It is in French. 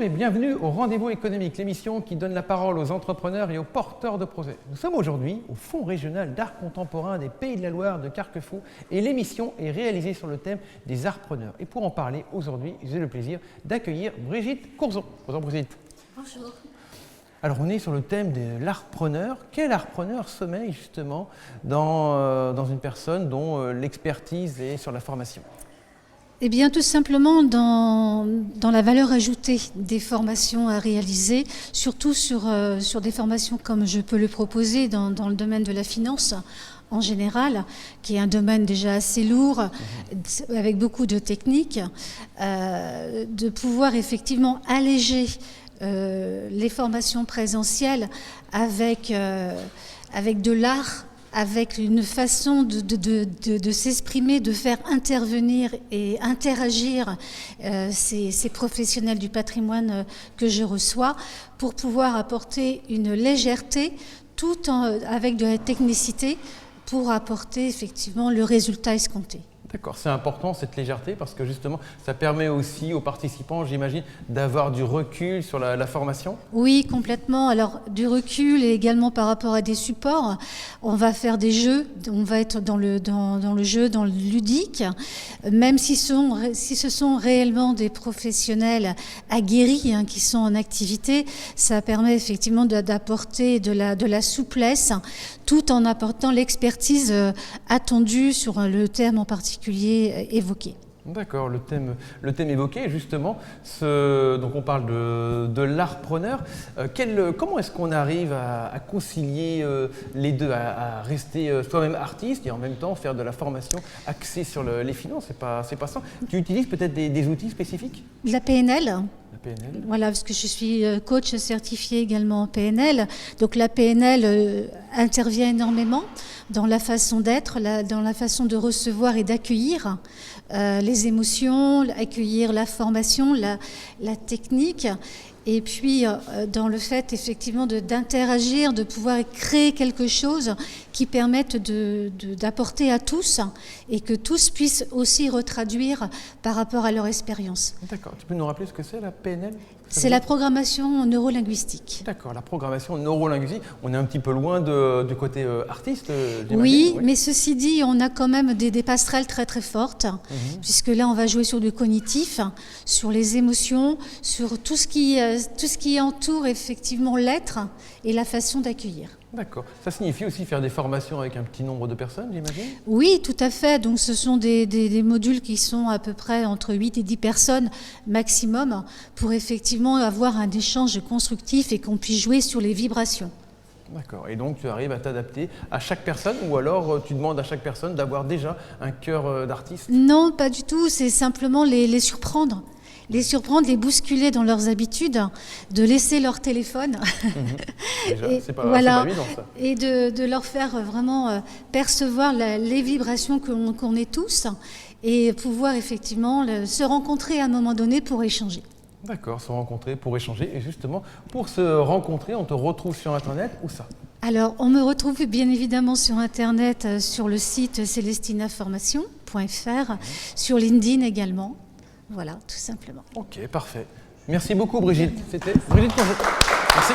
et bienvenue au Rendez-vous économique, l'émission qui donne la parole aux entrepreneurs et aux porteurs de projets. Nous sommes aujourd'hui au Fonds régional d'art contemporain des Pays de la Loire de Carquefou et l'émission est réalisée sur le thème des artpreneurs. Et pour en parler aujourd'hui, j'ai le plaisir d'accueillir Brigitte Courzon. Bonjour Brigitte. Bonjour. Alors on est sur le thème de l'artpreneur. Quel artpreneur sommeille justement dans une personne dont l'expertise est sur la formation ? Eh bien, tout simplement dans la valeur ajoutée des formations à réaliser, surtout sur des formations comme je peux le proposer dans le domaine de la finance en général, qui est un domaine déjà assez lourd, avec beaucoup de techniques, de pouvoir effectivement alléger les formations présentielles avec de l'art, avec une façon de s'exprimer, de faire intervenir et interagir ces professionnels du patrimoine que je reçois pour pouvoir apporter une légèreté tout avec de la technicité pour apporter effectivement le résultat escompté. D'accord, c'est important cette légèreté parce que justement ça permet aussi aux participants, j'imagine, d'avoir du recul sur la formation. Oui, complètement. Alors du recul et également par rapport à des supports, on va faire des jeux, on va être dans le jeu, dans le ludique, même si ce sont réellement des professionnels aguerris qui sont en activité, ça permet effectivement d'apporter de la souplesse tout en apportant l'expertise attendue sur le terme en particulier évoqué. D'accord, le thème évoqué, justement, donc on parle de l'artpreneur. Comment est-ce qu'on arrive à concilier les deux, à rester soi-même artiste et en même temps faire de la formation axée sur les finances? C'est pas ça. Tu utilises peut-être des outils spécifiques? La PNL. La PNL. Voilà, parce que je suis coach certifié également en PNL. Donc la PNL intervient énormément dans la façon d'être, dans la façon de recevoir et d'accueillir les émotions, accueillir la formation, la technique. Et puis, dans le fait, effectivement, d'interagir, de pouvoir créer quelque chose qui permette d'apporter à tous et que tous puissent aussi retraduire par rapport à leur expérience. D'accord. Tu peux nous rappeler ce que c'est la PNL ? C'est la programmation neurolinguistique. D'accord, la programmation neurolinguistique. On est un petit peu loin du côté artiste, j'imagine. Oui, mais ceci dit, on a quand même des passerelles très très fortes, puisque là, on va jouer sur du cognitif, sur les émotions, sur tout ce qui entoure effectivement l'être et la façon d'accueillir. D'accord. Ça signifie aussi faire des formations avec un petit nombre de personnes, j'imagine ? Oui, tout à fait. Donc, ce sont des modules qui sont à peu près entre 8 et 10 personnes maximum pour effectivement avoir un échange constructif et qu'on puisse jouer sur les vibrations. D'accord. Et donc, tu arrives à t'adapter à chaque personne ou alors tu demandes à chaque personne d'avoir déjà un cœur d'artiste ? Non, pas du tout. C'est simplement les surprendre. Les bousculer dans leurs habitudes, de laisser leur téléphone. Déjà, c'est pas évident ça. Et de leur faire vraiment percevoir les vibrations qu'on est tous et pouvoir effectivement se rencontrer à un moment donné pour échanger. D'accord, se rencontrer pour échanger. Et justement, pour se rencontrer, on te retrouve sur Internet, où ça ? Alors, on me retrouve bien évidemment sur Internet, sur le site celestinaformation.fr, sur LinkedIn également. Voilà, tout simplement. Ok, parfait. Merci beaucoup Brigitte. C'était Brigitte Courzon. Merci.